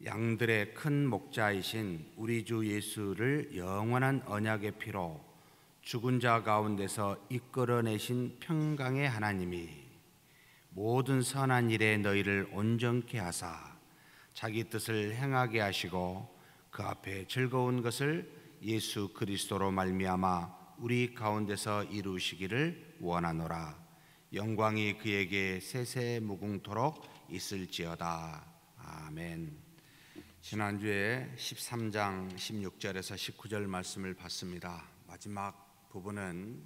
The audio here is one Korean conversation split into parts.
양들의 큰 목자이신 우리 주 예수를 영원한 언약의 피로 죽은 자 가운데서 이끌어내신 평강의 하나님이 모든 선한 일에 너희를 온전케 하사 자기 뜻을 행하게 하시고 그 앞에 즐거운 것을 예수 그리스도로 말미암아 우리 가운데서 이루시기를 원하노라. 영광이 그에게 세세무궁토록 있을지어다. 아멘. 지난주에 13장 16절에서 19절 말씀을 봤습니다. 마지막 부분은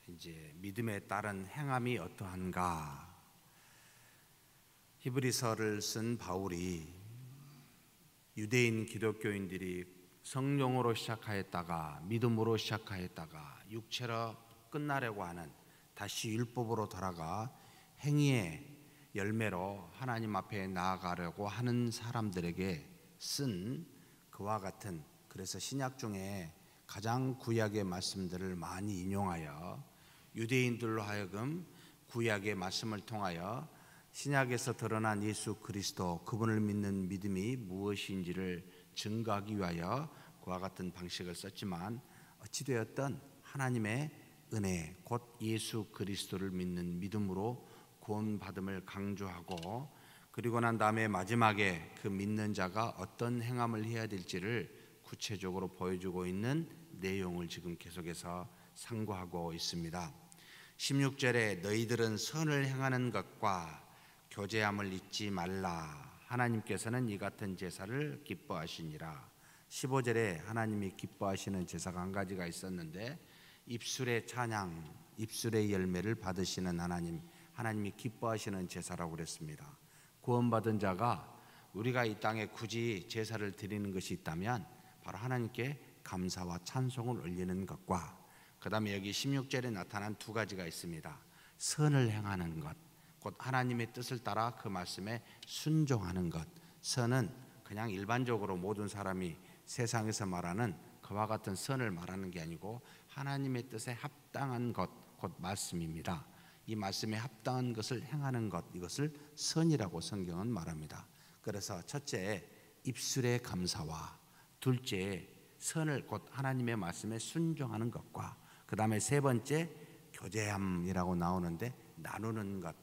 이제 믿음에 따른 행함이 어떠한가. 히브리서를 쓴 바울이 유대인 기독교인들이 성령으로 시작하였다가 믿음으로 시작하였다가 육체로 끝나려고 하는, 다시 율법으로 돌아가 행위의 열매로 하나님 앞에 나아가려고 하는 사람들에게 쓴 그와 같은, 그래서 신약 중에 가장 구약의 말씀들을 많이 인용하여 유대인들로 하여금 구약의 말씀을 통하여 신약에서 드러난 예수 그리스도, 그분을 믿는 믿음이 무엇인지를 증거하기 위하여 그와 같은 방식을 썼지만, 어찌되었든 하나님의 은혜, 곧 예수 그리스도를 믿는 믿음으로 구원받음을 강조하고, 그리고 난 다음에 마지막에 그 믿는 자가 어떤 행함을 해야 될지를 구체적으로 보여주고 있는 내용을 지금 계속해서 상고하고 있습니다. 16절에 너희들은 선을 행하는 것과 교제함을 잊지 말라. 하나님께서는 이 같은 제사를 기뻐하시니라. 15절에 하나님이 기뻐하시는 제사가 한 가지가 있었는데, 입술의 찬양, 입술의 열매를 받으시는 하나님이 기뻐하시는 제사라고 그랬습니다. 구원받은 자가 우리가 이 땅에 굳이 제사를 드리는 것이 있다면 바로 하나님께 감사와 찬송을 올리는 것과, 그 다음에 여기 16절에 나타난 두 가지가 있습니다. 선을 행하는 것, 곧 하나님의 뜻을 따라 그 말씀에 순종하는 것. 선은 그냥 일반적으로 모든 사람이 세상에서 말하는 그와 같은 선을 말하는 게 아니고 하나님의 뜻에 합당한 것, 곧 말씀입니다. 이 말씀에 합당한 것을 행하는 것, 이것을 선이라고 성경은 말합니다. 그래서 첫째, 입술의 감사와, 둘째, 선을 곧 하나님의 말씀에 순종하는 것과, 그 다음에 세 번째, 교제함이라고 나오는데 나누는 것.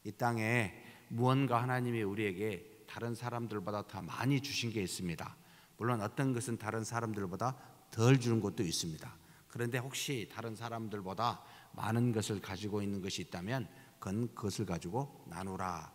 이 땅에 무언가 하나님이 우리에게 다른 사람들보다 더 많이 주신 게 있습니다. 물론 어떤 것은 다른 사람들보다 덜 주는 것도 있습니다. 그런데 혹시 다른 사람들보다 많은 것을 가지고 있는 것이 있다면 그것을 가지고 나누라,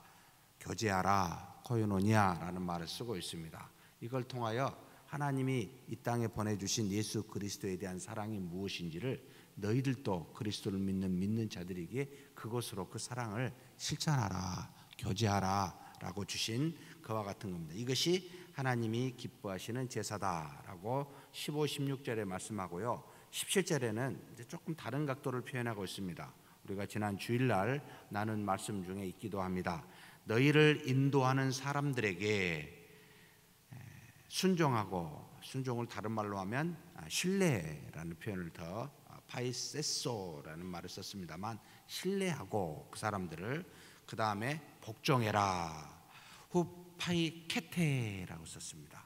교제하라, 코이노니아라는 말을 쓰고 있습니다. 이걸 통하여 하나님이 이 땅에 보내주신 예수 그리스도에 대한 사랑이 무엇인지를 너희들도 그리스도를 믿는 자들에게 그것으로 그 사랑을 실천하라, 교제하라 라고 주신 그와 같은 겁니다. 이것이 하나님이 기뻐하시는 제사다라고 15, 16절에 말씀하고요. 17절에는 이제 조금 다른 각도를 표현하고 있습니다. 우리가 지난 주일날 나눈 말씀 중에 있기도 합니다. 너희를 인도하는 사람들에게 순종하고, 순종을 다른 말로 하면 신뢰라는 표현을 더 파이세소라는 말을 썼습니다만, 신뢰하고 그 사람들을, 그 다음에 복종해라, 후파이케테라고 썼습니다.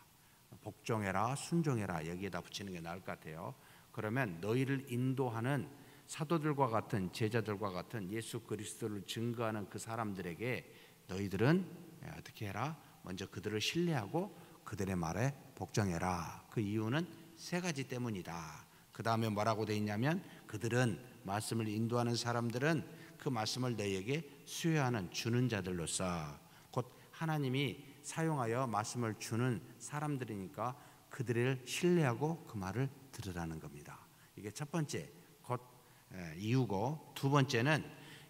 복종해라, 순종해라, 여기에다 붙이는 게 나을 것 같아요. 그러면 너희를 인도하는 사도들과 같은, 제자들과 같은 예수 그리스도를 증거하는 그 사람들에게 너희들은 어떻게 해라? 먼저 그들을 신뢰하고 그들의 말에 복종해라. 그 이유는 세 가지 때문이다. 그 다음에 뭐라고 되어 있냐면, 그들은, 말씀을 인도하는 사람들은 그 말씀을 너희에게 수여하는, 주는 자들로서, 곧 하나님이 사용하여 말씀을 주는 사람들이니까 그들을 신뢰하고 그 말을 들으라는 겁니다. 이게 첫 번째 곧 이유고, 두 번째는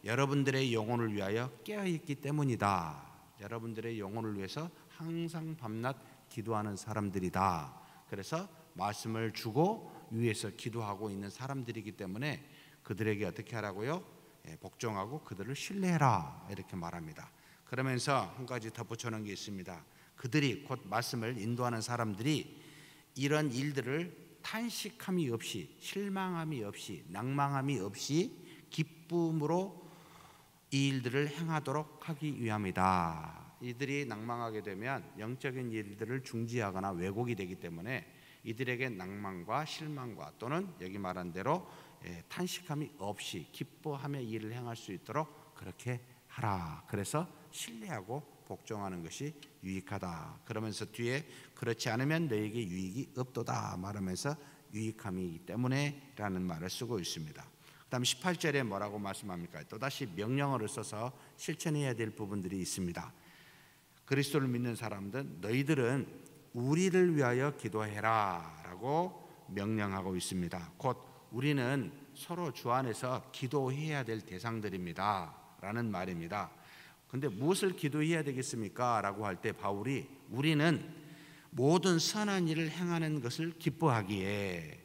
여러분들의 영혼을 위하여 깨어있기 때문이다. 여러분들의 영혼을 위해서 항상 밤낮 기도하는 사람들이다. 그래서 말씀을 주고 위에서 기도하고 있는 사람들이기 때문에 그들에게 어떻게 하라고요? 복종하고 그들을 신뢰해라, 이렇게 말합니다. 그러면서 한 가지 덧붙여 놓은 게 있습니다. 그들이, 곧 말씀을 인도하는 사람들이 이런 일들을 탄식함이 없이, 실망함이 없이, 낭망함이 없이 기쁨으로 이 일들을 행하도록 하기 위함이다. 이들이 낭망하게 되면 영적인 일들을 중지하거나 왜곡이 되기 때문에 이들에게 낭만과 실망과 또는 여기 말한 대로 탄식함이 없이 기뻐하며 일을 행할 수 있도록 그렇게 하라. 그래서 신뢰하고 복종하는 것이 유익하다. 그러면서 뒤에 그렇지 않으면 너에게 유익이 없도다 말하면서 유익함이기 때문에 라는 말을 쓰고 있습니다. 그 다음 18절에 뭐라고 말씀합니까? 또다시 명령어를 써서 실천해야 될 부분들이 있습니다. 그리스도를 믿는 사람들 너희들은 우리를 위하여 기도해라 라고 명령하고 있습니다. 곧 우리는 서로 주 안에서 기도해야 될 대상들입니다 라는 말입니다. 근데 무엇을 기도해야 되겠습니까? 라고 할 때 바울이 우리는 모든 선한 일을 행하는 것을 기뻐하기에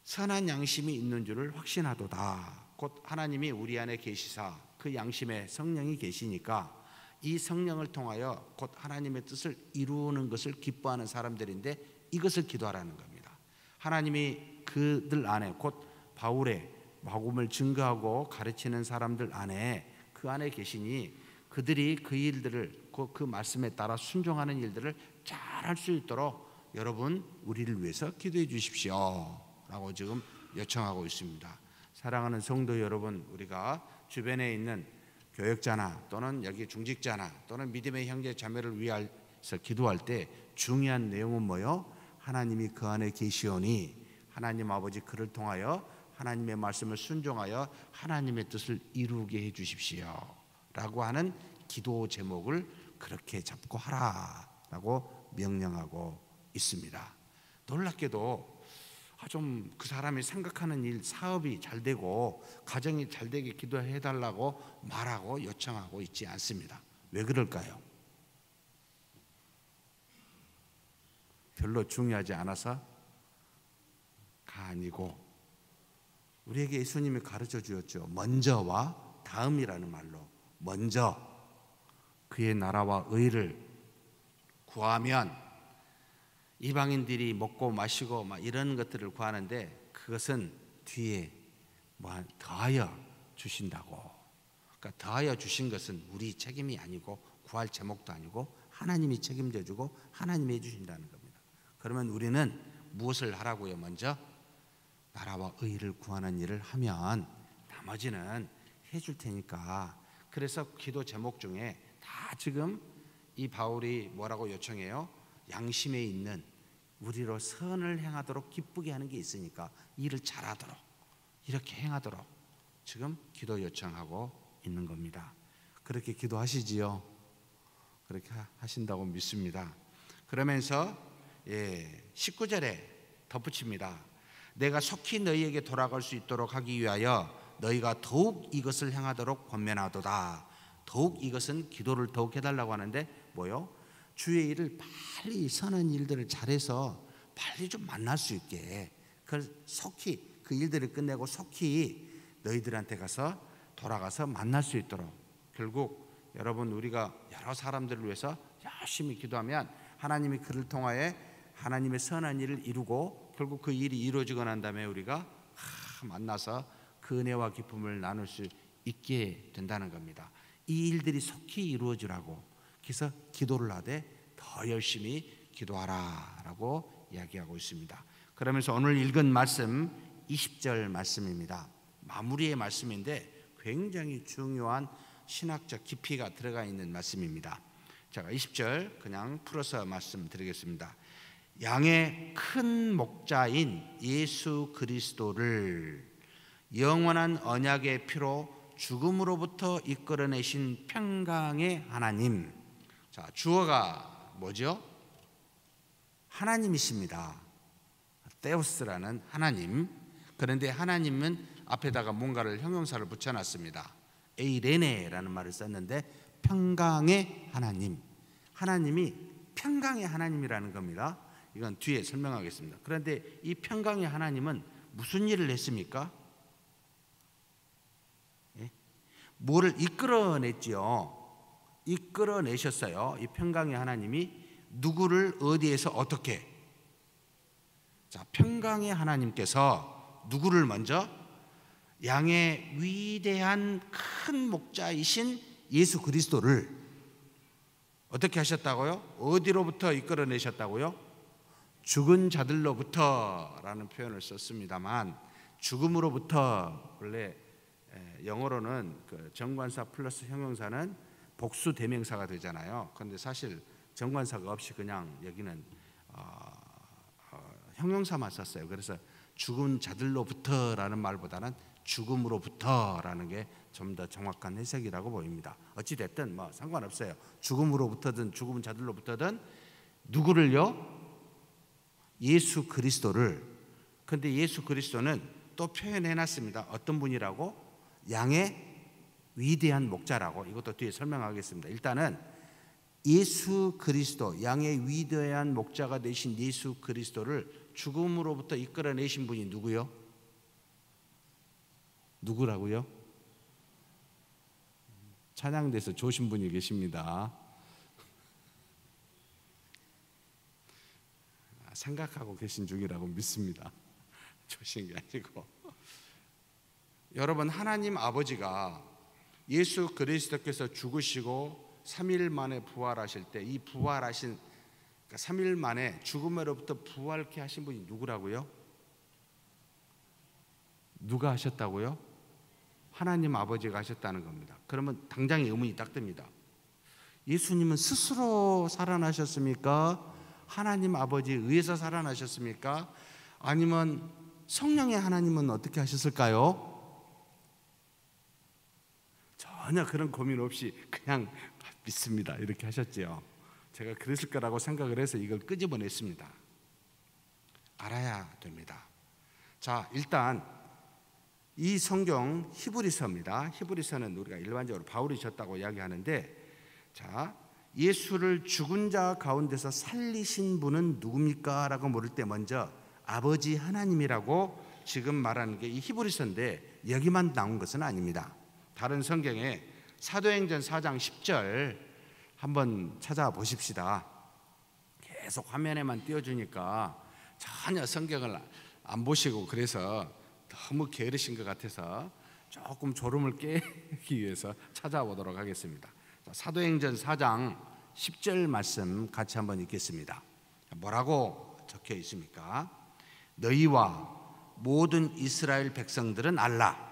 선한 양심이 있는 줄을 확신하도다. 곧 하나님이 우리 안에 계시사 그 양심에 성령이 계시니까 이 성령을 통하여 곧 하나님의 뜻을 이루는 것을 기뻐하는 사람들인데 이것을 기도하라는 겁니다. 하나님이 그들 안에 곧 바울의 복음을 증거하고 가르치는 사람들 안에 그 안에 계시니 그들이 그 일들을 그 말씀에 따라 순종하는 일들을 잘 할 수 있도록 여러분 우리를 위해서 기도해 주십시오 라고 지금 요청하고 있습니다. 사랑하는 성도 여러분, 우리가 주변에 있는 교역자나 또는 여기 중직자나 또는 믿음의 형제 자매를 위해서 기도할 때 중요한 내용은 뭐요? 하나님이 그 안에 계시오니 하나님 아버지 그를 통하여 하나님의 말씀을 순종하여 하나님의 뜻을 이루게 해 주십시오 라고 하는 기도 제목을 그렇게 잡고 하라 라고 명령하고 있습니다. 놀랍게도 좀 그 사람이 생각하는 일, 사업이 잘 되고 가정이 잘 되게 기도해 달라고 말하고 요청하고 있지 않습니다. 왜 그럴까요? 별로 중요하지 않아서가 아니고 우리에게 예수님이 가르쳐 주었죠. 먼저와 다음이라는 말로 먼저 그의 나라와 의를 구하면 이방인들이 먹고 마시고 막 이런 것들을 구하는데 그것은 뒤에 더하여 주신다고. 그러니까 더하여 주신 것은 우리 책임이 아니고 구할 제목도 아니고 하나님이 책임져 주고 하나님이 해주신다는 겁니다. 그러면 우리는 무엇을 하라고요? 먼저 나라와 의를 구하는 일을 하면 나머지는 해줄 테니까. 그래서 기도 제목 중에 다 지금 이 바울이 뭐라고 요청해요? 양심에 있는 우리로 선을 행하도록 기쁘게 하는 게 있으니까 일을 잘하도록 이렇게 행하도록 지금 기도 요청하고 있는 겁니다. 그렇게 기도하시지요? 그렇게 하신다고 믿습니다. 그러면서 19절에 덧붙입니다. 내가 속히 너희에게 돌아갈 수 있도록 하기 위하여 너희가 더욱 이것을 행하도록 권면하도다. 더욱 이것은 기도를 더욱 해달라고 하는데 뭐요? 주의 일을 빨리 선한 일들을 잘해서 빨리 좀 만날 수 있게 그걸 속히 그 일들을 끝내고 속히 너희들한테 가서 돌아가서 만날 수 있도록. 결국 여러분 우리가 여러 사람들을 위해서 열심히 기도하면 하나님이 그를 통하여 하나님의 선한 일을 이루고 결국 그 일이 이루어지고 난 다음에 우리가 만나서 그 은혜와 기쁨을 나눌 수 있게 된다는 겁니다. 이 일들이 속히 이루어지라고 그래서 기도를 하되 더 열심히 기도하라 라고 이야기하고 있습니다. 그러면서 오늘 읽은 말씀 20절 말씀입니다. 마무리의 말씀인데 굉장히 중요한 신학적 깊이가 들어가 있는 말씀입니다. 제가 20절 그냥 풀어서 말씀드리겠습니다. 양의 큰 목자인 예수 그리스도를 영원한 언약의 피로 죽음으로부터 이끌어내신 평강의 하나님. 자, 주어가 뭐죠? 하나님이십니다. 데우스라는 하나님. 그런데 하나님은 앞에다가 뭔가를 형용사를 붙여놨습니다. 에이레네라는 말을 썼는데 평강의 하나님. 하나님이 평강의 하나님이라는 겁니다. 이건 뒤에 설명하겠습니다. 그런데 이 평강의 하나님은 무슨 일을 했습니까? 뭐를 이끌어냈지요? 이끌어내셨어요. 이 평강의 하나님이 누구를 어디에서 어떻게? 자, 평강의 하나님께서 누구를 먼저? 양의 위대한 큰 목자이신 예수 그리스도를 어떻게 하셨다고요? 어디로부터 이끌어내셨다고요? 죽은 자들로부터라는 표현을 썼습니다만, 죽음으로부터 원래 영어로는 그 정관사 플러스 형용사는 복수 대명사가 되잖아요. 그런데 사실 정관사가 없이 그냥 여기는 형용사만 썼어요. 그래서 죽은 자들로부터라는 말보다는 죽음으로부터라는 게 좀 더 정확한 해석이라고 보입니다. 어찌 됐든 뭐 상관없어요. 죽음으로부터든 죽은 자들로부터든 누구를요? 예수 그리스도를. 근데 예수 그리스도는 또 표현해 놨습니다. 어떤 분이라고? 양의 위대한 목자라고. 이것도 뒤에 설명하겠습니다. 일단은 예수 그리스도, 양의 위대한 목자가 되신 예수 그리스도를 죽음으로부터 이끌어내신 분이 누구요? 누구라고요? 찬양대에서 조신 분이 계십니다. 생각하고 계신 중이라고 믿습니다. 조신 게 아니고. 여러분, 하나님 아버지가 예수 그리스도께서 죽으시고 3일 만에 부활하실 때, 이 부활하신 3일 만에 죽음으로부터 부활케 하신 분이 누구라고요? 누가 하셨다고요? 하나님 아버지가 하셨다는 겁니다. 그러면 당장 의문이 딱 듭니다. 예수님은 스스로 살아나셨습니까? 하나님 아버지에 의해서 살아나셨습니까? 아니면 성령의 하나님은 어떻게 하셨을까요? 전혀 그런 고민 없이 그냥 믿습니다. 이렇게 하셨죠. 제가 그랬을 거라고 생각을 해서 이걸 끄집어냈습니다. 알아야 됩니다. 자, 일단 이 성경 히브리서입니다. 히브리서는 우리가 일반적으로 바울이 졌다고 이야기하는데, 자, 예수를 죽은 자 가운데서 살리신 분은 누굽니까? 라고 물을 때 먼저 아버지 하나님이라고 지금 말하는 게 이 히브리서인데, 여기만 나온 것은 아닙니다. 다른 성경에 사도행전 4장 10절 한번 찾아보십시다. 계속 화면에만 띄워주니까 전혀 성경을 안 보시고 그래서 너무 게으르신 것 같아서 조금 졸음을 깨기 위해서 찾아보도록 하겠습니다. 사도행전 4장 10절 말씀 같이 한번 읽겠습니다. 뭐라고 적혀 있습니까? 너희와 모든 이스라엘 백성들은 알라.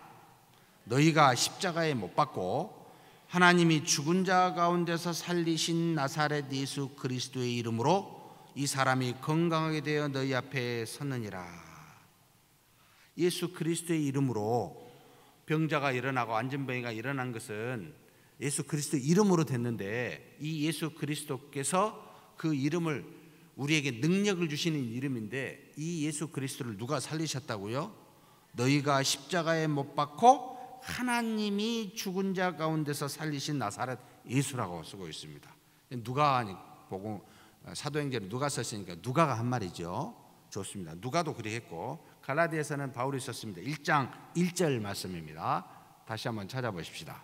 너희가 십자가에 못 박고 하나님이 죽은 자 가운데서 살리신 나사렛 예수 그리스도의 이름으로 이 사람이 건강하게 되어 너희 앞에 섰느니라. 예수 그리스도의 이름으로 병자가 일어나고 안전병이가 일어난 것은 예수 그리스도 이름으로 됐는데, 이 예수 그리스도께서 그 이름을 우리에게 능력을 주시는 이름인데, 이 예수 그리스도를 누가 살리셨다고요? 너희가 십자가에 못 박고 하나님이 죽은 자 가운데서 살리신 나사렛 예수라고 쓰고 있습니다. 누가 보고 사도행전에 누가 썼으니까 누가가 한 말이죠. 좋습니다. 누가도 그리 했고, 갈라디아서는 바울이 썼습니다. 1장 1절 말씀입니다. 다시 한번 찾아보십시다.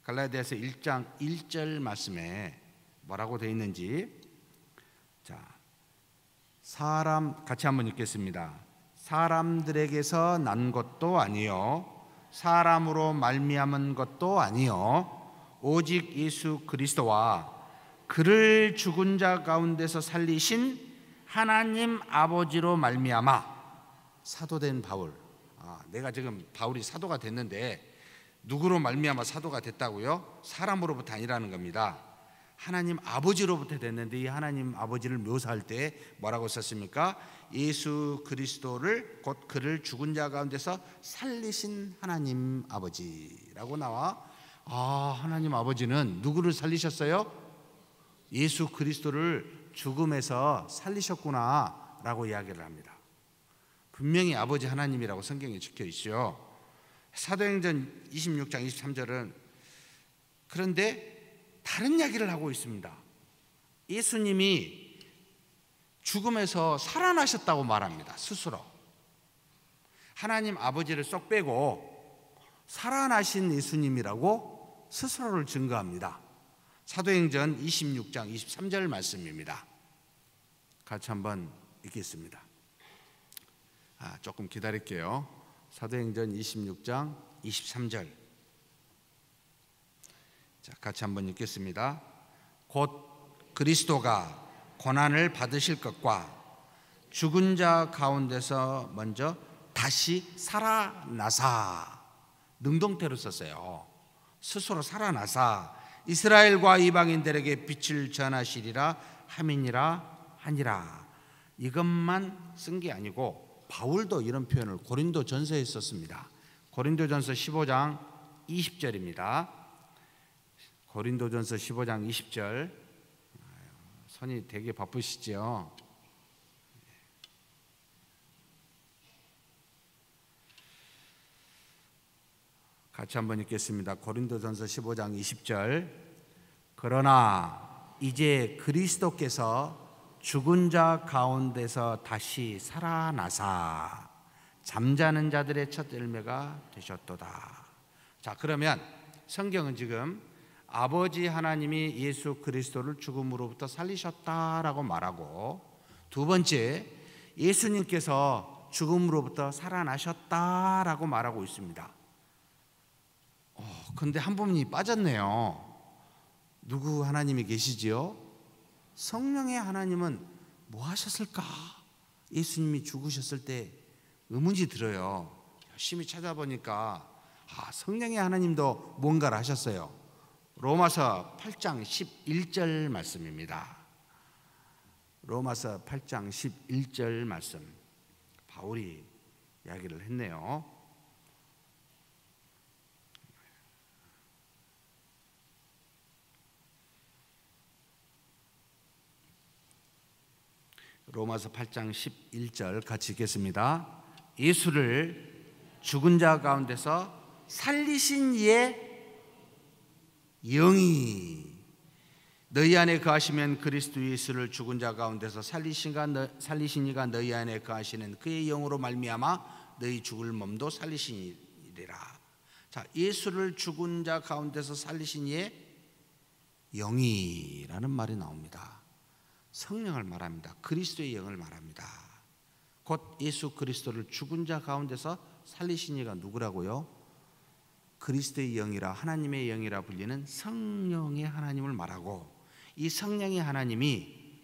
갈라디아서 1장 1절 말씀에 뭐라고 되어 있는지, 자, 사람 같이 한번 읽겠습니다. 사람들에게서 난 것도 아니요 사람으로 말미암은 것도 아니요 오직 예수 그리스도와 그를 죽은 자 가운데서 살리신 하나님 아버지로 말미암아. 사도된 바울. 내가 지금 바울이 사도가 됐는데 누구로 말미암아 사도가 됐다고요? 사람으로부터 아니라는 겁니다. 하나님 아버지로부터 됐는데, 이 하나님 아버지를 묘사할 때 뭐라고 썼습니까? 예수 그리스도를 곧 그를 죽은 자 가운데서 살리신 하나님 아버지라고 나와. 하나님 아버지는 누구를 살리셨어요? 예수 그리스도를 죽음에서 살리셨구나 라고 이야기를 합니다. 분명히 아버지 하나님이라고 성경에 적혀 있어요. 사도행전 26장 23절은 그런데 다른 이야기를 하고 있습니다. 예수님이 죽음에서 살아나셨다고 말합니다. 스스로. 하나님 아버지를 쏙 빼고 살아나신 예수님이라고 스스로를 증거합니다. 사도행전 26장 23절 말씀입니다. 같이 한번 읽겠습니다. 조금 기다릴게요. 사도행전 26장 23절. 자, 같이 한번 읽겠습니다. 곧 그리스도가 고난을 받으실 것과 죽은 자 가운데서 먼저 다시 살아나사, 능동태로 썼어요. 스스로 살아나사 이스라엘과 이방인들에게 빛을 전하시리라 함이니라 하니라. 이것만 쓴 게 아니고 바울도 이런 표현을 고린도전서에 썼습니다. 고린도전서 15장 20절입니다. 고린도전서 15장 20절. 손이 되게 바쁘시죠? 같이 한번 읽겠습니다. 고린도전서 15장 20절. 그러나 이제 그리스도께서 죽은 자 가운데서 다시 살아나사 잠자는 자들의 첫 열매가 되셨도다. 자, 그러면 성경은 지금 아버지 하나님이 예수 그리스도를 죽음으로부터 살리셨다라고 말하고, 두 번째 예수님께서 죽음으로부터 살아나셨다라고 말하고 있습니다. 그런데 한 부분이 빠졌네요. 누구 하나님이 계시지요? 성령의 하나님은 뭐 하셨을까? 예수님이 죽으셨을 때 의문이 들어요. 열심히 찾아보니까 성령의 하나님도 뭔가를 하셨어요. 로마서 8장 11절 말씀입니다. 로마서 8장 11절 말씀, 바울이 이야기를 했네요. 로마서 8장 11절 같이 읽겠습니다. 예수를 죽은 자 가운데서 살리신 이의 영이 너희 안에 거하시면 그리스도 예수를 죽은 자 가운데서 살리신 이가 너희 안에 거하시는 그의 영으로 말미암아 너희 죽을 몸도 살리시리라. 자, 예수를 죽은 자 가운데서 살리신 이의 영이라는 말이 나옵니다. 성령을 말합니다. 그리스도의 영을 말합니다. 곧 예수 그리스도를 죽은 자 가운데서 살리신 이가 누구라고요? 그리스도의 영이라, 하나님의 영이라 불리는 성령의 하나님을 말하고, 이 성령의 하나님이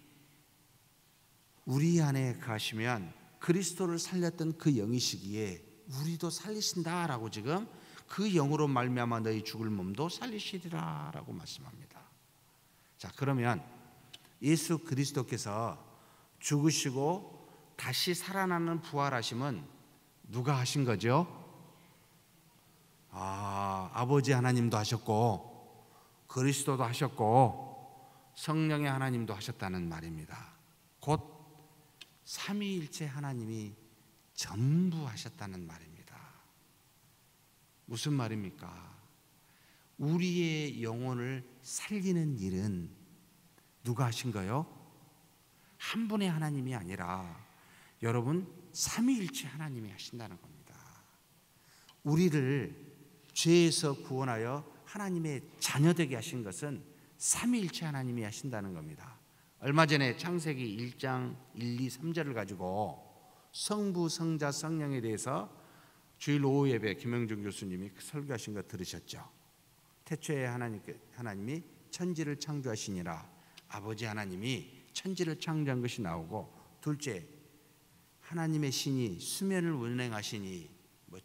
우리 안에 가시면 그리스도를 살렸던 그 영이시기에 우리도 살리신다라고 지금 그 영으로 말미암아 너희 죽을 몸도 살리시리라라고 말씀합니다. 자, 그러면 예수 그리스도께서 죽으시고 다시 살아나는 부활하심은 누가 하신 거죠? 아버지 하나님도 하셨고 그리스도도 하셨고 성령의 하나님도 하셨다는 말입니다. 곧 삼위일체 하나님이 전부 하셨다는 말입니다. 무슨 말입니까? 우리의 영혼을 살리는 일은 누가 하신 거요? 한 분의 하나님이 아니라 여러분 삼위일체 하나님이 하신다는 겁니다. 우리를 죄에서 구원하여 하나님의 자녀되게 하신 것은 삼위일체 하나님이 하신다는 겁니다. 얼마 전에 창세기 1장 1, 2, 3절을 가지고 성부, 성자, 성령에 대해서 주일 오후 예배 김영준 교수님이 설교하신 거 들으셨죠? 태초에 하나님이 천지를 창조하시니라, 아버지 하나님이 천지를 창조한 것이 나오고, 둘째 하나님의 신이 수면을 운행하시니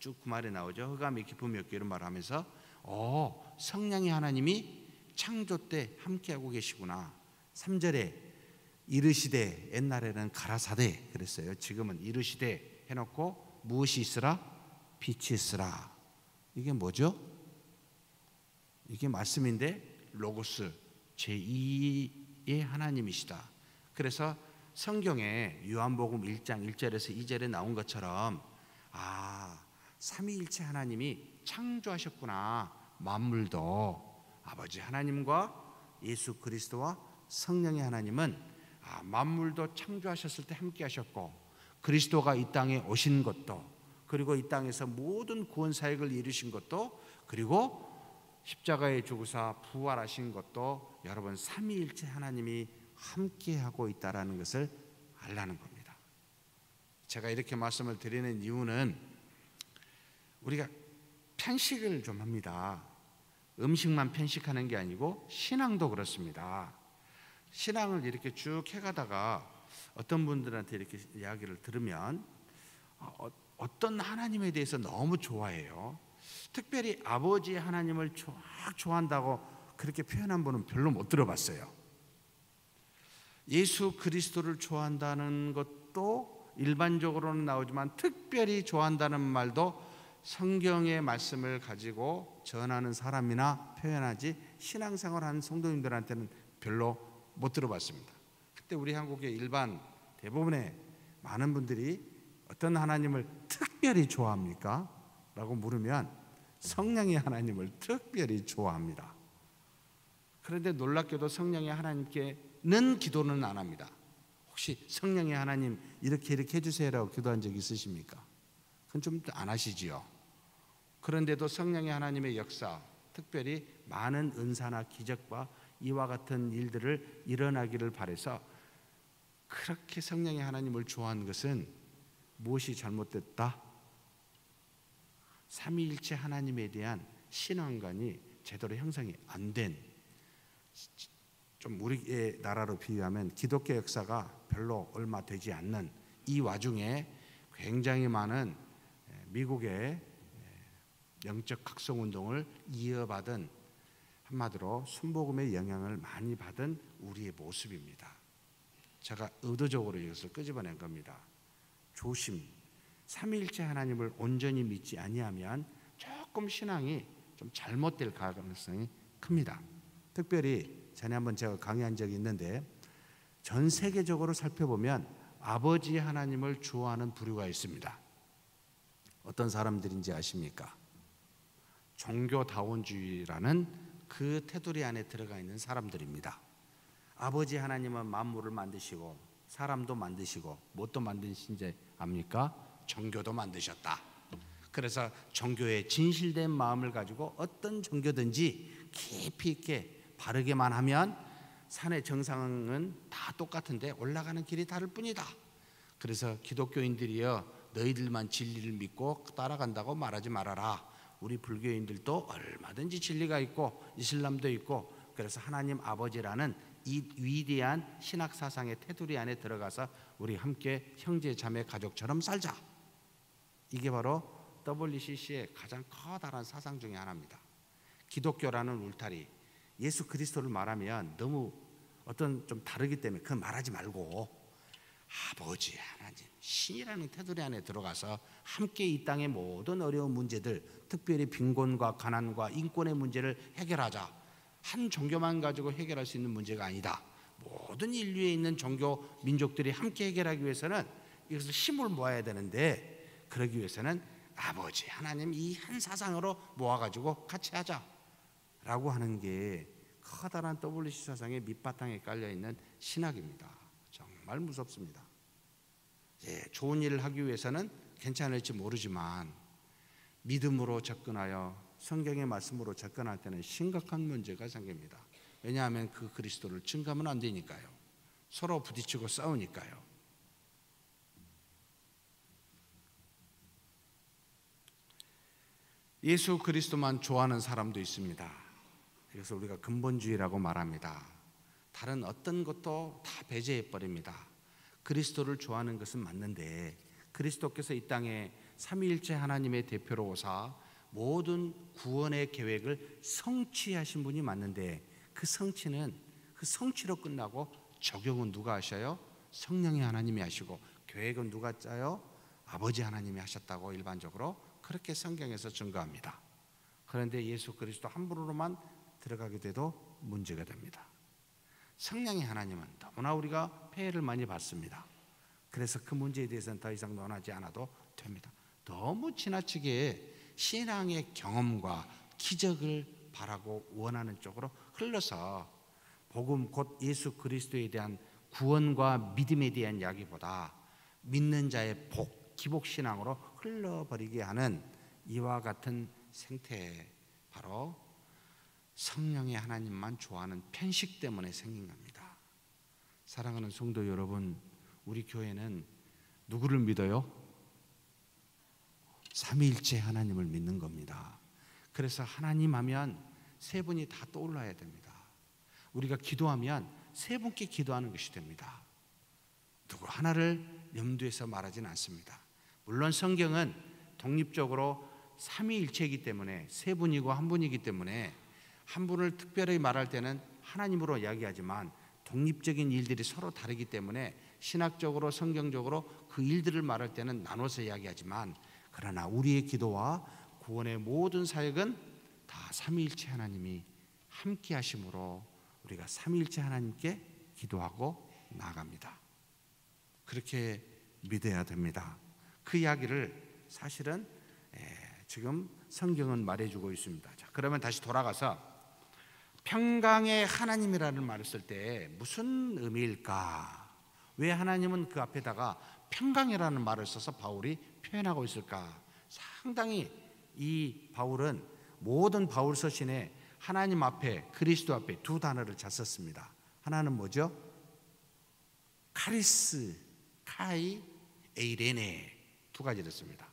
쭉 그 말이 나오죠. 흑암의 깊음이 없기 이런 말을 하면서 성령의 하나님이 창조 때 함께하고 계시구나. 3절에 이르시되, 옛날에는 가라사대 그랬어요. 지금은 이르시되 해놓고 무엇이 있으라? 빛이 있으라. 이게 뭐죠? 이게 말씀인데 로고스 제2의 하나님이시다. 그래서 성경에 요한복음 1장 1절에서 2절에 나온 것처럼 삼위일체 하나님이 창조하셨구나. 만물도 아버지 하나님과 예수 그리스도와 성령의 하나님은 만물도 창조하셨을 때 함께 하셨고, 그리스도가 이 땅에 오신 것도, 그리고 이 땅에서 모든 구원 사역을 이루신 것도, 그리고 십자가에 죽으사 부활하신 것도 여러분 삼위일체 하나님이 함께하고 있다는 것을 알라는 겁니다. 제가 이렇게 말씀을 드리는 이유는 우리가 편식을 좀 합니다. 음식만 편식하는 게 아니고 신앙도 그렇습니다. 신앙을 이렇게 쭉 해가다가 어떤 분들한테 이렇게 이야기를 들으면 어떤 하나님에 대해서 너무 좋아해요. 특별히 아버지 하나님을 좋아한다고 그렇게 표현한 분은 별로 못 들어봤어요. 예수 그리스도를 좋아한다는 것도 일반적으로는 나오지만 특별히 좋아한다는 말도 성경의 말씀을 가지고 전하는 사람이나 표현하지 신앙생활하는 성도님들한테는 별로 못 들어봤습니다. 그때 우리 한국의 일반 대부분의 많은 분들이 어떤 하나님을 특별히 좋아합니까? 라고 물으면 성령의 하나님을 특별히 좋아합니다. 그런데 놀랍게도 성령의 하나님께는 기도는 안 합니다. 혹시 성령의 하나님 이렇게 해주세요라고 기도한 적 있으십니까? 그건 좀 안 하시지요. 그런데도 성령의 하나님의 역사, 특별히 많은 은사나 기적과 이와 같은 일들을 일어나기를 바라서 그렇게 성령의 하나님을 좋아하는 것은 무엇이 잘못됐다? 삼위일체 하나님에 대한 신앙관이 제대로 형성이 안 된, 좀 우리의 나라로 비유하면 기독교 역사가 별로 얼마 되지 않는 이 와중에 굉장히 많은 미국의 영적 각성운동을 이어받은, 한마디로 순복음의 영향을 많이 받은 우리의 모습입니다. 제가 의도적으로 이것을 끄집어낸 겁니다. 조심, 삼위일체 하나님을 온전히 믿지 아니하면 조금 신앙이 좀 잘못될 가능성이 큽니다. 특별히 전에 한번 제가 강의한 적이 있는데 전 세계적으로 살펴보면 아버지 하나님을 좋아하는 부류가 있습니다. 어떤 사람들인지 아십니까? 종교다원주의라는 그 테두리 안에 들어가 있는 사람들입니다. 아버지 하나님은 만물을 만드시고 사람도 만드시고 무엇도 만드신지 압니까? 종교도 만드셨다. 그래서 종교에 진실된 마음을 가지고 어떤 종교든지 깊이 있게 바르게만 하면 산의 정상은 다 똑같은데 올라가는 길이 다를 뿐이다. 그래서 기독교인들이여 너희들만 진리를 믿고 따라간다고 말하지 말아라. 우리 불교인들도 얼마든지 진리가 있고 이슬람도 있고, 그래서 하나님 아버지라는 이 위대한 신학 사상의 테두리 안에 들어가서 우리 함께 형제 자매 가족처럼 살자. 이게 바로 WCC의 가장 커다란 사상 중에 하나입니다. 기독교라는 울타리, 예수 그리스도를 말하면 너무 어떤 좀 다르기 때문에 그건 말하지 말고 아버지 하나님 신이라는 테두리 안에 들어가서 함께 이 땅의 모든 어려운 문제들, 특별히 빈곤과 가난과 인권의 문제를 해결하자. 한 종교만 가지고 해결할 수 있는 문제가 아니다. 모든 인류에 있는 종교 민족들이 함께 해결하기 위해서는 이것을 힘을 모아야 되는데, 그러기 위해서는 아버지 하나님 이 한 사상으로 모아가지고 같이 하자 라고 하는 게 커다란 WC 사상의 밑바탕에 깔려있는 신학입니다. 정말 무섭습니다. 좋은 일을 하기 위해서는 괜찮을지 모르지만 믿음으로 접근하여 성경의 말씀으로 접근할 때는 심각한 문제가 생깁니다. 왜냐하면 그 그리스도를 증거하면 안 되니까요. 서로 부딪히고 싸우니까요. 예수 그리스도만 좋아하는 사람도 있습니다. 그래서 우리가 근본주의라고 말합니다. 다른 어떤 것도 다 배제해 버립니다. 그리스도를 좋아하는 것은 맞는데 그리스도께서 이 땅에 삼위일체 하나님의 대표로 오사 모든 구원의 계획을 성취하신 분이 맞는데, 그 성취로 끝나고 적용은 누가 하셔요? 성령의 하나님이 하시고, 계획은 누가 짜요? 아버지 하나님이 하셨다고 일반적으로 그렇게 성경에서 증거합니다. 그런데 예수 그리스도 한 분으로만 들어가게 돼도 문제가 됩니다. 성령의 하나님은 너무나 우리가 폐해를 많이 받습니다. 그래서 그 문제에 대해서는 더 이상 논하지 않아도 됩니다. 너무 지나치게 신앙의 경험과 기적을 바라고 원하는 쪽으로 흘러서 복음 곧 예수 그리스도에 대한 구원과 믿음에 대한 이야기보다 믿는 자의 복, 기복신앙으로 흘러버리게 하는 이와 같은 생태, 바로 성령의 하나님만 좋아하는 편식 때문에 생긴 겁니다. 사랑하는 성도 여러분, 우리 교회는 누구를 믿어요? 삼위일체 하나님을 믿는 겁니다. 그래서 하나님 하면 세 분이 다 떠올라야 됩니다. 우리가 기도하면 세 분께 기도하는 것이 됩니다. 누구 하나를 염두에서 말하지는 않습니다. 물론 성경은 독립적으로 삼위일체이기 때문에 세 분이고 한 분이기 때문에 한 분을 특별히 말할 때는 하나님으로 이야기하지만 독립적인 일들이 서로 다르기 때문에 신학적으로 성경적으로 그 일들을 말할 때는 나눠서 이야기하지만, 그러나 우리의 기도와 구원의 모든 사역은 다 삼위일체 하나님이 함께 하심으로 우리가 삼위일체 하나님께 기도하고 나아갑니다. 그렇게 믿어야 됩니다. 그 이야기를 사실은 지금 성경은 말해주고 있습니다. 자, 그러면 다시 돌아가서 평강의 하나님이라는 말을 쓸 때 무슨 의미일까? 왜 하나님은 그 앞에다가 평강이라는 말을 써서 바울이 표현하고 있을까? 상당히 이 바울은 모든 바울 서신에 하나님 앞에, 그리스도 앞에 두 단어를 잘 썼습니다. 하나는 뭐죠? 카리스, 카이, 에이레네, 두 가지를 씁니다.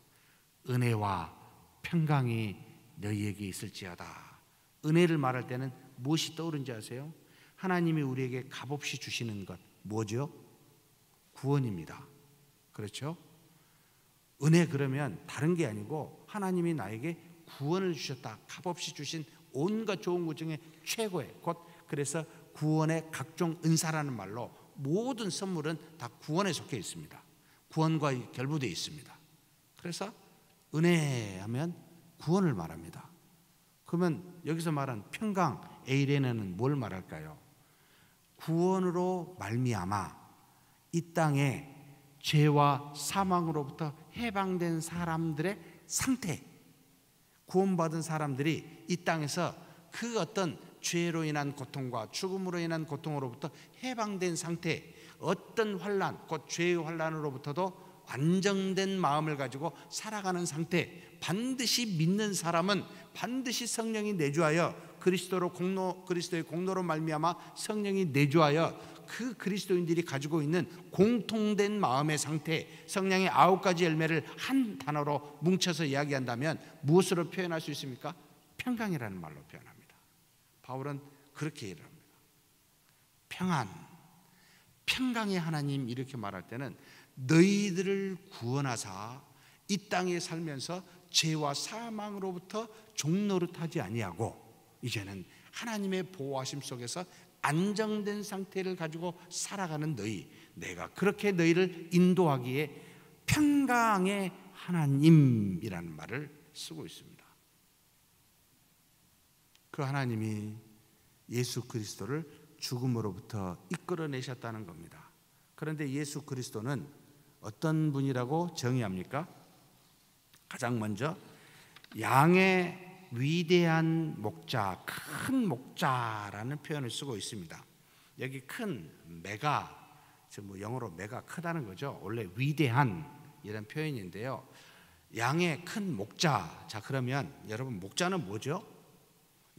은혜와 평강이 너희에게 있을지어다. 은혜를 말할 때는 무엇이 떠오른지 아세요? 하나님이 우리에게 값없이 주시는 것 뭐죠? 구원입니다. 그렇죠? 은혜 그러면 다른 게 아니고 하나님이 나에게 구원을 주셨다. 값없이 주신 온갖 좋은 것 중에 최고의 곧, 그래서 구원의 각종 은사라는 말로 모든 선물은 다 구원에 속해 있습니다. 구원과 결부되어 있습니다. 그래서 은혜하면 구원을 말합니다. 그러면 여기서 말한 평강, 에이레네는 뭘 말할까요? 구원으로 말미암아 이 땅에 죄와 사망으로부터 해방된 사람들의 상태, 구원받은 사람들이 이 땅에서 그 어떤 죄로 인한 고통과 죽음으로 인한 고통으로부터 해방된 상태, 어떤 환난, 곧 죄의 환난으로부터도 안정된 마음을 가지고 살아가는 상태, 반드시 믿는 사람은 반드시 성령이 내주하여 그리스도의 공로로 말미암아 성령이 내주하여 그 그리스도인들이 가지고 있는 공통된 마음의 상태, 성령의 9가지 열매를 한 단어로 뭉쳐서 이야기한다면 무엇으로 표현할 수 있습니까? 평강이라는 말로 표현합니다. 바울은 그렇게 얘기를 합니다. 평안, 평강의 하나님 이렇게 말할 때는 너희들을 구원하사 이 땅에 살면서 죄와 사망으로부터 종노릇하지 아니하고 이제는 하나님의 보호하심 속에서 안정된 상태를 가지고 살아가는 너희, 내가 그렇게 너희를 인도하기에 평강의 하나님이라는 말을 쓰고 있습니다. 그 하나님이 예수 그리스도를 죽음으로부터 이끌어내셨다는 겁니다. 그런데 예수 그리스도는 어떤 분이라고 정의합니까? 가장 먼저 양의 위대한 목자, 큰 목자라는 표현을 쓰고 있습니다. 여기 큰 메가, 영어로 메가 크다는 거죠. 원래 위대한 이런 표현인데요. 양의 큰 목자. 자, 그러면 여러분 목자는 뭐죠?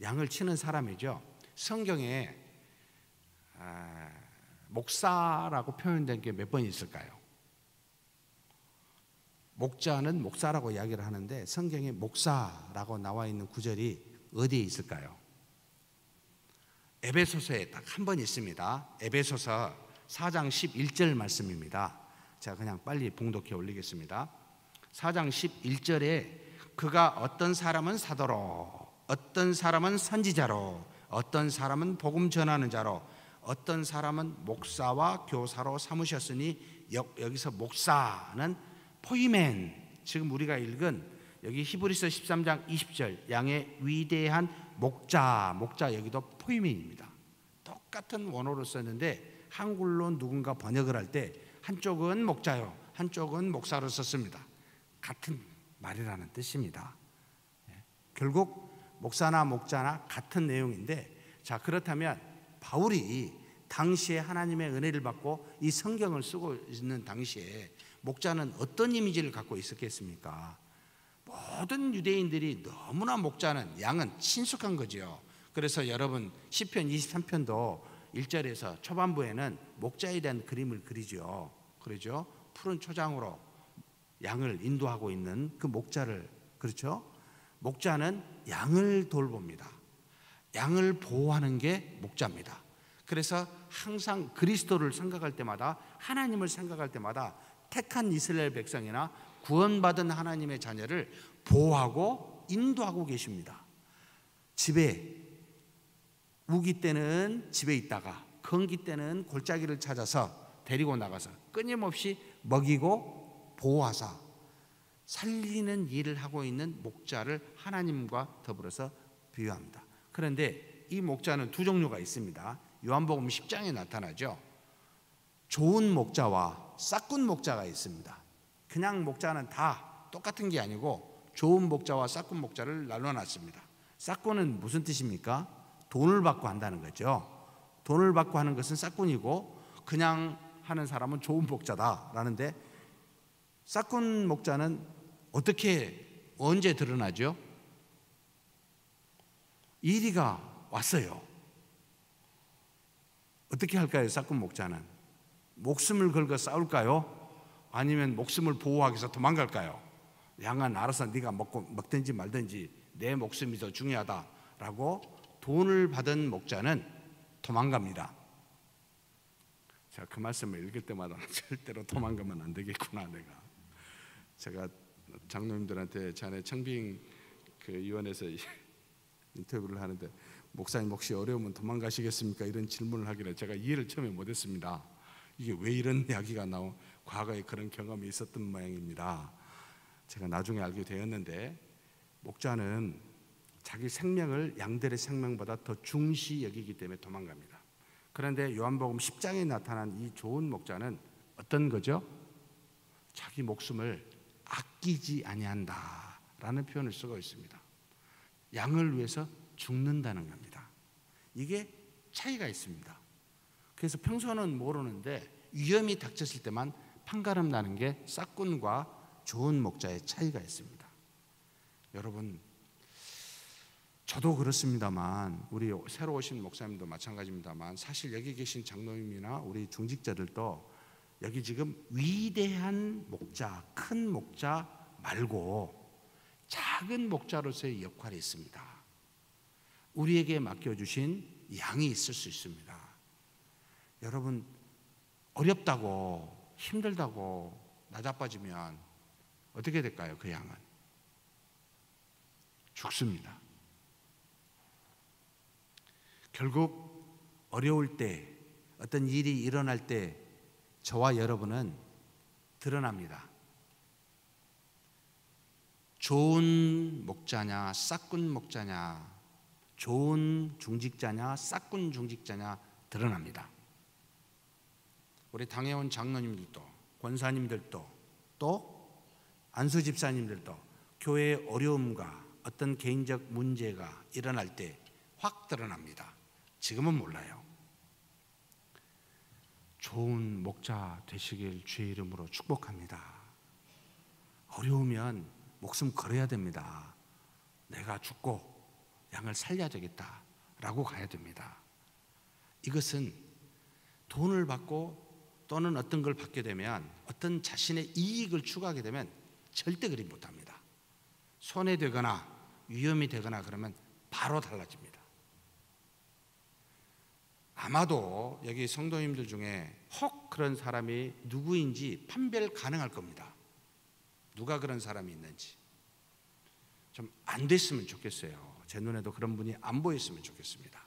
양을 치는 사람이죠. 성경에 목사라고 표현된 게 몇 번 있을까요? 목자는 목사라고 이야기를 하는데 성경에 목사라고 나와 있는 구절이 어디에 있을까요? 에베소서에 딱 한 번 있습니다. 에베소서 4장 11절 말씀입니다. 제가 그냥 빨리 봉독해 올리겠습니다. 4장 11절에 그가 어떤 사람은 사도로, 어떤 사람은 선지자로, 어떤 사람은 복음 전하는 자로, 어떤 사람은 목사와 교사로 삼으셨으니, 여기서 목사는 포이멘, 지금 우리가 읽은 여기 히브리서 13장 20절 양의 위대한 목자 여기도 포이멘입니다. 똑같은 원어로 썼는데 한글로 누군가 번역을 할 때 한쪽은 목자요, 한쪽은 목사로 썼습니다. 같은 말이라는 뜻입니다. 결국 목사나 목자나 같은 내용인데, 자, 그렇다면 바울이 당시에 하나님의 은혜를 받고 이 성경을 쓰고 있는 당시에 목자는 어떤 이미지를 갖고 있었겠습니까? 모든 유대인들이 너무나 목자는, 양은 친숙한 거죠. 그래서 여러분 시편 23편도 1절에서 초반부에는 목자에 대한 그림을 그리죠. 그러죠? 푸른 초장으로 양을 인도하고 있는 그 목자를, 그렇죠? 목자는 양을 돌봅니다. 양을 보호하는 게 목자입니다. 그래서 항상 그리스도를 생각할 때마다, 하나님을 생각할 때마다 택한 이스라엘 백성이나 구원받은 하나님의 자녀를 보호하고 인도하고 계십니다. 집에 우기 때는 집에 있다가 건기 때는 골짜기를 찾아서 데리고 나가서 끊임없이 먹이고 보호하사 살리는 일을 하고 있는 목자를 하나님과 더불어서 비유합니다. 그런데 이 목자는 두 종류가 있습니다. 요한복음 10장에 나타나죠. 좋은 목자와 싹군 목자가 있습니다. 그냥 목자는 다 똑같은 게 아니고 좋은 목자와 싹군 목자를 나눠놨습니다. 싹군은 무슨 뜻입니까? 돈을 받고 한다는 거죠. 돈을 받고 하는 것은 싹군이고 그냥 하는 사람은 좋은 목자다라는데, 싹군 목자는 어떻게 언제 드러나죠? 이리가 왔어요. 어떻게 할까요? 싹군 목자는 목숨을 걸고 싸울까요? 아니면 목숨을 보호하기 위해서 도망갈까요? 양은 알아서 네가 먹든지 말든지 내 목숨이 더 중요하다라고 돈을 받은 목자는 도망갑니다. 제가 그 말씀을 읽을 때마다 절대로 도망가면 안 되겠구나. 제가 장로님들한테 자네 청빙 그 위원회에서 인터뷰를 하는데, 목사님 혹시 어려우면 도망가시겠습니까? 이런 질문을 하길래 제가 이해를 처음에 못했습니다. 이게 왜 이런 이야기가 나오? 과거에 그런 경험이 있었던 모양입니다. 제가 나중에 알게 되었는데, 목자는 자기 생명을 양들의 생명보다 더 중시 여기기 때문에 도망갑니다. 그런데 요한복음 10장에 나타난 이 좋은 목자는 어떤 거죠? 자기 목숨을 아끼지 아니한다라는 표현을 쓰고 있습니다. 양을 위해서 죽는다는 겁니다. 이게 차이가 있습니다. 그래서 평소는 모르는데 위험이 닥쳤을 때만 판가름 나는 게 싹군과 좋은 목자의 차이가 있습니다. 여러분, 저도 그렇습니다만 우리 새로 오신 목사님도 마찬가지입니다만, 사실 여기 계신 장로님이나 우리 중직자들도 여기 지금 위대한 목자, 큰 목자 말고 작은 목자로서의 역할이 있습니다. 우리에게 맡겨주신 양이 있을 수 있습니다. 여러분, 어렵다고 힘들다고 나자빠지면 어떻게 될까요? 그 양은 죽습니다. 결국 어려울 때, 어떤 일이 일어날 때 저와 여러분은 드러납니다. 좋은 목자냐 싹군 목자냐, 좋은 중직자냐 싹군 중직자냐 드러납니다. 우리 당회원 장로님들도, 권사님들도, 또 안수 집사님들도 교회의 어려움과 어떤 개인적 문제가 일어날 때 확 드러납니다. 지금은 몰라요. 좋은 목자 되시길 주의 이름으로 축복합니다. 어려우면 목숨 걸어야 됩니다. 내가 죽고 양을 살려야 되겠다라고 가야 됩니다. 이것은 돈을 받고 또는 어떤 걸 받게 되면, 어떤 자신의 이익을 추구하게 되면 절대 그리 못합니다. 손해되거나 위험이 되거나 그러면 바로 달라집니다. 아마도 여기 성도님들 중에 혹 그런 사람이 누구인지 판별 가능할 겁니다. 누가 그런 사람이 있는지. 좀 안 됐으면 좋겠어요. 제 눈에도 그런 분이 안 보였으면 좋겠습니다.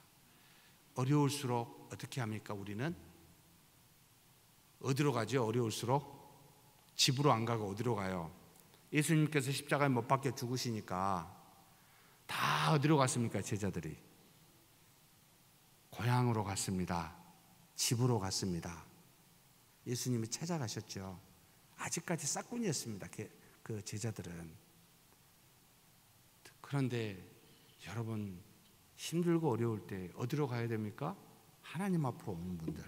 어려울수록 어떻게 합니까? 우리는 어디로 가죠? 어려울수록 집으로 안 가고 어디로 가요? 예수님께서 십자가에 못 박혀 죽으시니까 다 어디로 갔습니까? 제자들이 고향으로 갔습니다. 집으로 갔습니다. 예수님이 찾아가셨죠. 아직까지 싹군이었습니다. 그 제자들은. 그런데 여러분, 힘들고 어려울 때 어디로 가야 됩니까? 하나님 앞으로 오는 분들.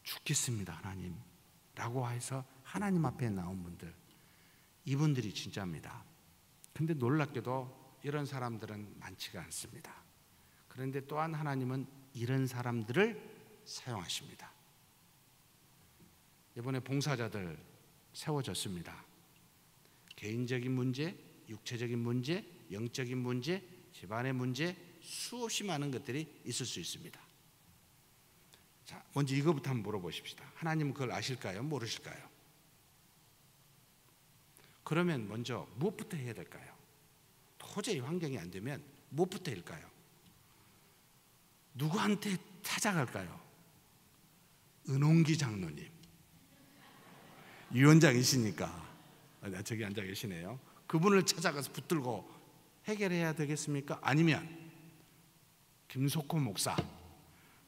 죽겠습니다 하나님 라고 해서 하나님 앞에 나온 분들, 이분들이 진짜입니다. 근데 놀랍게도 이런 사람들은 많지가 않습니다. 그런데 또한 하나님은 이런 사람들을 사용하십니다. 이번에 봉사자들 세워졌습니다. 개인적인 문제, 육체적인 문제, 영적인 문제, 집안의 문제, 수없이 많은 것들이 있을 수 있습니다. 자, 먼저 이거부터 한번 물어보십시다. 하나님은 그걸 아실까요? 모르실까요? 그러면 먼저 무엇부터 해야 될까요? 도저히 환경이 안 되면 무엇부터 할까요? 누구한테 찾아갈까요? 은홍기 장로님, 위원장이시니까 저기 앉아 계시네요. 그분을 찾아가서 붙들고 해결해야 되겠습니까? 아니면 김석호 목사,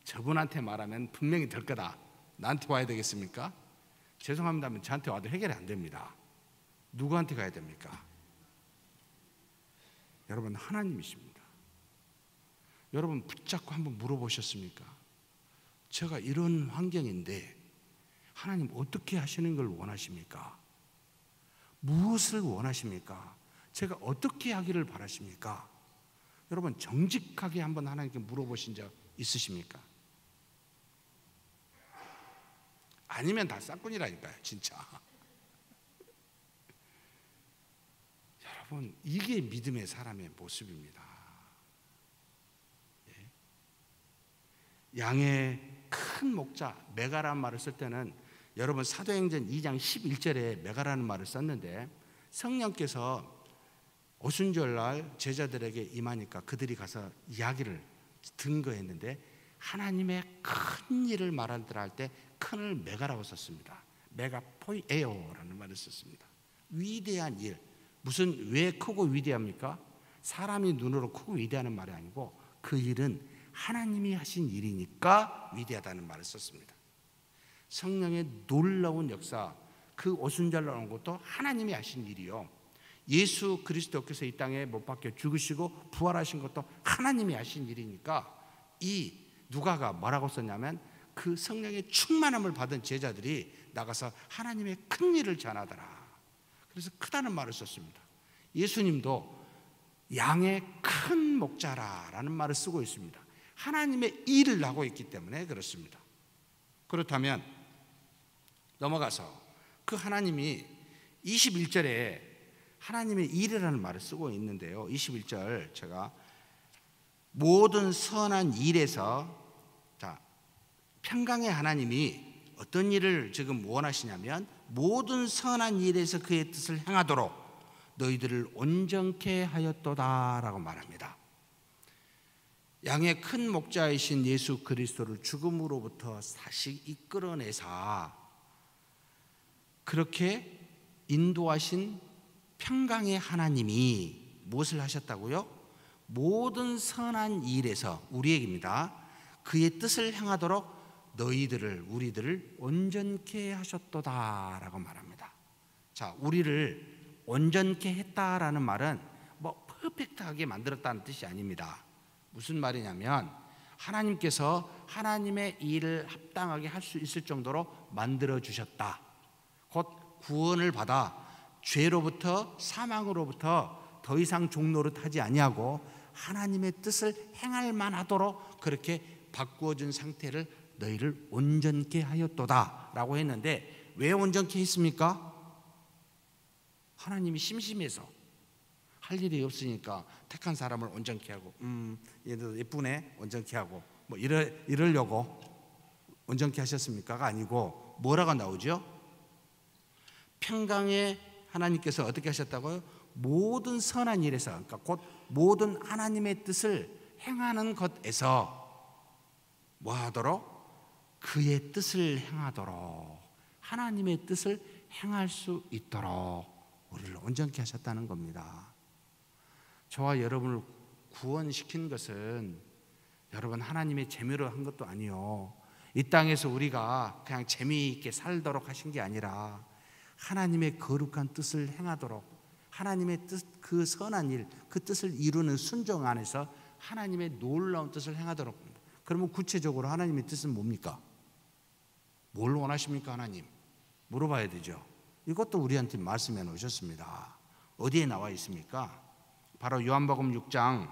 저분한테 말하면 분명히 될 거다, 나한테 와야 되겠습니까? 죄송합니다만 저한테 와도 해결이 안 됩니다. 누구한테 가야 됩니까? 여러분, 하나님이십니다. 여러분 붙잡고 한번 물어보셨습니까? 제가 이런 환경인데 하나님 어떻게 하시는 걸 원하십니까? 무엇을 원하십니까? 제가 어떻게 하기를 바라십니까? 여러분 정직하게 한번 하나님께 물어보신 적 있으십니까? 아니면 다 싹군이라니까요, 진짜. 여러분, 이게 믿음의 사람의 모습입니다. 양의 큰 목자, 메가라는 말을 쓸 때는 여러분 사도행전 2장 11절에 메가라는 말을 썼는데, 성령께서 오순절날 제자들에게 임하니까 그들이 가서 이야기를 증거했는데, 하나님의 큰 일을 말하더라 할 때 큰을 메가라고 썼습니다. 메가포이에오라는 말을 썼습니다. 위대한 일. 무슨, 왜 크고 위대합니까? 사람이 눈으로 크고 위대하는 말이 아니고 그 일은 하나님이 하신 일이니까 위대하다는 말을 썼습니다. 성령의 놀라운 역사, 그 오순절 나온 것도 하나님이 하신 일이요, 예수 그리스도께서 이 땅에 못 박혀 죽으시고 부활하신 것도 하나님이 하신 일이니까, 이 누가가 뭐라고 썼냐면, 그 성령의 충만함을 받은 제자들이 나가서 하나님의 큰 일을 전하더라. 그래서 크다는 말을 썼습니다. 예수님도 양의 큰 목자라라는 말을 쓰고 있습니다. 하나님의 일을 하고 있기 때문에 그렇습니다. 그렇다면 넘어가서 그 하나님이 21절에 하나님의 일이라는 말을 쓰고 있는데요, 21절 제가 모든 선한 일에서, 자, 평강의 하나님이 어떤 일을 지금 원하시냐면, 모든 선한 일에서 그의 뜻을 행하도록 너희들을 온전케 하였도다라고 말합니다. 양의 큰 목자이신 예수 그리스도를 죽음으로부터 다시 이끌어내사 그렇게 인도하신 평강의 하나님이 무엇을 하셨다고요? 모든 선한 일에서, 우리 얘기입니다, 그의 뜻을 행하도록 너희들을, 우리들을 온전케 하셨도다라고 말합니다. 자, 우리를 온전케 했다라는 말은 뭐 퍼펙트하게 만들었다는 뜻이 아닙니다. 무슨 말이냐면, 하나님께서 하나님의 일을 합당하게 할 수 있을 정도로 만들어 주셨다. 곧 구원을 받아 죄로부터, 사망으로부터 더 이상 종노릇하지 아니하고 하나님의 뜻을 행할 만하도록 그렇게 바꾸어준 상태를 너희를 온전케 하였도다 라고 했는데, 왜 온전케 했습니까? 하나님이 심심해서, 할 일이 없으니까 택한 사람을 온전케 하고, 얘도 예쁘네 온전케 하고, 뭐 이러려고 온전케 하셨습니까가 아니고, 뭐라고 나오죠? 평강의 하나님께서 어떻게 하셨다고요? 모든 선한 일에서, 그러니까 곧 모든 하나님의 뜻을 행하는 것에서 뭐 하도록? 그의 뜻을 행하도록, 하나님의 뜻을 행할 수 있도록 우리를 온전케 하셨다는 겁니다. 저와 여러분을 구원시킨 것은 여러분 하나님의 재미로 한 것도 아니요, 이 땅에서 우리가 그냥 재미있게 살도록 하신 게 아니라 하나님의 거룩한 뜻을 행하도록, 하나님의 뜻, 그 선한 일, 그 뜻을 이루는 순종 안에서 하나님의 놀라운 뜻을 행하도록 합니다. 그러면 구체적으로 하나님의 뜻은 뭡니까? 뭘 원하십니까 하나님? 물어봐야 되죠. 이것도 우리한테 말씀해 놓으셨습니다. 어디에 나와 있습니까? 바로 요한복음 6장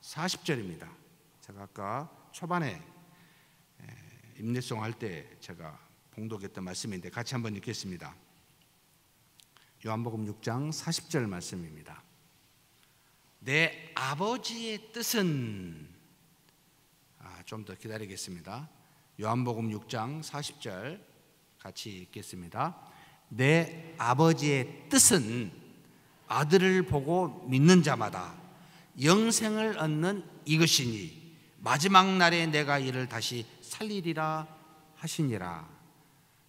40절입니다. 제가 아까 초반에 임내송 할 때 제가 봉독했던 말씀인데 같이 한번 읽겠습니다. 요한복음 6장 40절 말씀입니다. 내 아버지의 뜻은, 좀 더 기다리겠습니다. 요한복음 6장 40절 같이 읽겠습니다. 내 아버지의 뜻은 아들을 보고 믿는 자마다 영생을 얻는 이것이니 마지막 날에 내가 이를 다시 살리리라 하시니라.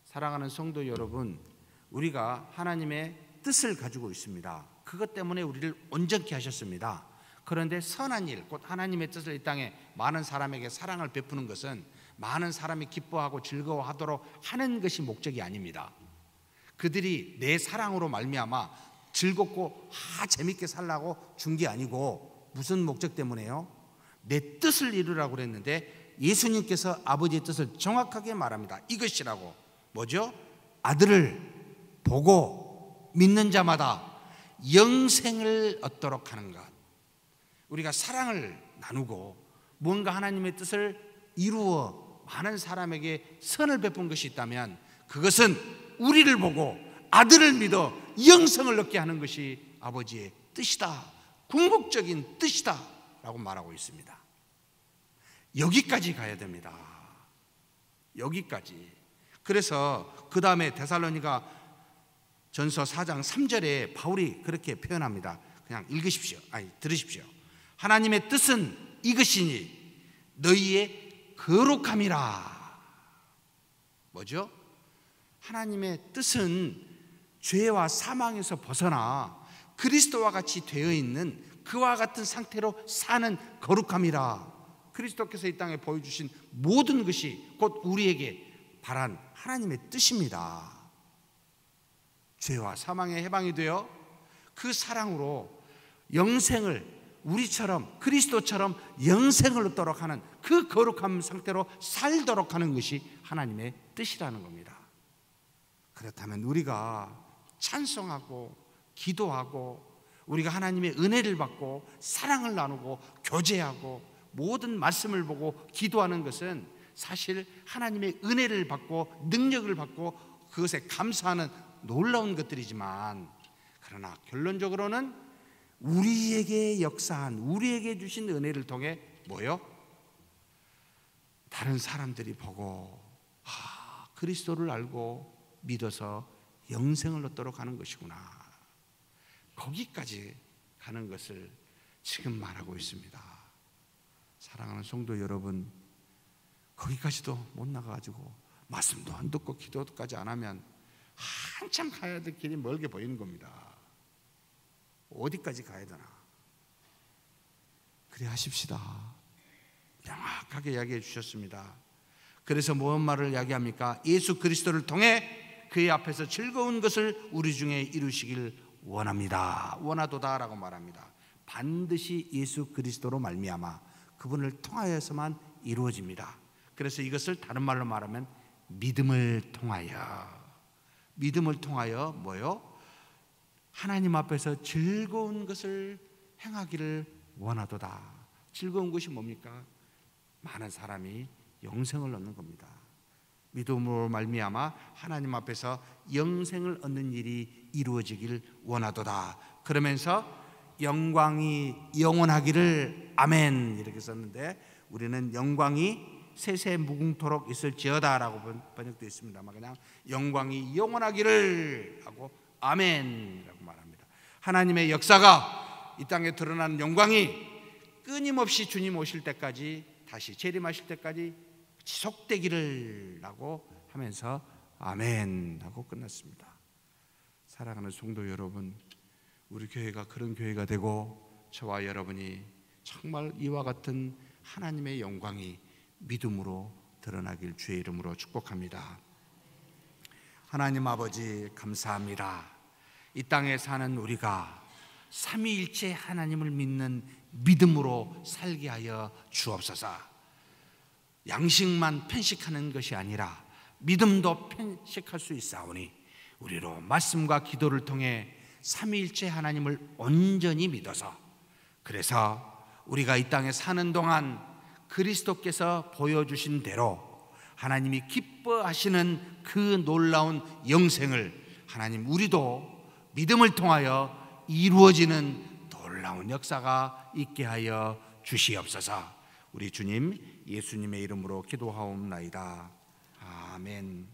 사랑하는 성도 여러분, 우리가 하나님의 뜻을 가지고 있습니다. 그것 때문에 우리를 온전케 하셨습니다. 그런데 선한 일, 곧 하나님의 뜻을 이 땅에 많은 사람에게 사랑을 베푸는 것은 많은 사람이 기뻐하고 즐거워하도록 하는 것이 목적이 아닙니다. 그들이 내 사랑으로 말미암아 즐겁고 재밌게 살라고 준 게 아니고 무슨 목적 때문에요? 내 뜻을 이루라고 그랬는데 예수님께서 아버지의 뜻을 정확하게 말합니다. 이것이라고. 뭐죠? 아들을 보고 믿는 자마다 영생을 얻도록 하는 것. 우리가 사랑을 나누고 뭔가 하나님의 뜻을 이루어 많은 사람에게 선을 베푼 것이 있다면 그것은 우리를 보고 아들을 믿어 영생을 얻게 하는 것이 아버지의 뜻이다, 궁극적인 뜻이다 라고 말하고 있습니다. 여기까지 가야 됩니다. 여기까지. 그래서 그 다음에 데살로니가 전서 4장 3절에 바울이 그렇게 표현합니다. 그냥 읽으십시오. 들으십시오. 하나님의 뜻은 이것이니 너희의 거룩함이라. 뭐죠? 하나님의 뜻은 죄와 사망에서 벗어나 그리스도와 같이 되어 있는 그와 같은 상태로 사는 거룩함이라. 그리스도께서 이 땅에 보여주신 모든 것이 곧 우리에게 바란 하나님의 뜻입니다. 죄와 사망에 해방이 되어 그 사랑으로 영생을 우리처럼 그리스도처럼 영생을 얻도록 하는 그 거룩한 상태로 살도록 하는 것이 하나님의 뜻이라는 겁니다. 그렇다면 우리가 찬송하고 기도하고 우리가 하나님의 은혜를 받고 사랑을 나누고 교제하고 모든 말씀을 보고 기도하는 것은 사실 하나님의 은혜를 받고 능력을 받고 그것에 감사하는 놀라운 것들이지만, 그러나 결론적으로는 우리에게 역사한, 우리에게 주신 은혜를 통해 뭐요? 다른 사람들이 보고 그리스도를 알고 믿어서 영생을 얻도록 하는 것이구나, 거기까지 가는 것을 지금 말하고 있습니다. 사랑하는 성도 여러분, 거기까지도 못 나가가지고 말씀도 안 듣고 기도까지 안 하면 한참 가야 될 길이 멀게 보이는 겁니다. 어디까지 가야 되나? 그래 하십시다. 명확하게 이야기해 주셨습니다. 그래서 무슨 말을 이야기합니까? 예수 그리스도를 통해 그의 앞에서 즐거운 것을 우리 중에 이루시길 원합니다. 원하도다라고 말합니다. 반드시 예수 그리스도로 말미암아 그분을 통하여서만 이루어집니다. 그래서 이것을 다른 말로 말하면 믿음을 통하여 뭐요? 하나님 앞에서 즐거운 것을 행하기를 원하도다. 즐거운 것이 뭡니까? 많은 사람이 영생을 얻는 겁니다. 믿음으로 말미암아 하나님 앞에서 영생을 얻는 일이 이루어지길 원하도다. 그러면서 영광이 영원하기를 아멘 이렇게 썼는데 우리는 영광이 세세 무궁토록 있을지어다라고 번역되어 있습니다만 그냥 영광이 영원하기를 하고 아멘이라고 말합니다. 하나님의 역사가 이 땅에 드러나는 영광이 끊임없이 주님 오실 때까지, 다시 재림하실 때까지 지속되기를 라고 하면서 아멘 하고 끝났습니다. 사랑하는 성도 여러분, 우리 교회가 그런 교회가 되고 저와 여러분이 정말 이와 같은 하나님의 영광이 믿음으로 드러나길 주의 이름으로 축복합니다. 하나님 아버지 감사합니다. 이 땅에 사는 우리가 삼위일체 하나님을 믿는 믿음으로 살게 하여 주옵소서. 양식만 편식하는 것이 아니라 믿음도 편식할 수 있사오니 우리로 말씀과 기도를 통해 삼위일체 하나님을 온전히 믿어서, 그래서 우리가 이 땅에 사는 동안 그리스도께서 보여주신 대로 하나님이 기뻐하시는 그 놀라운 영생을 하나님 우리도 믿음을 통하여 이루어지는 놀라운 역사가 있게 하여 주시옵소서. 우리 주님 예수님의 이름으로 기도하옵나이다. 아멘.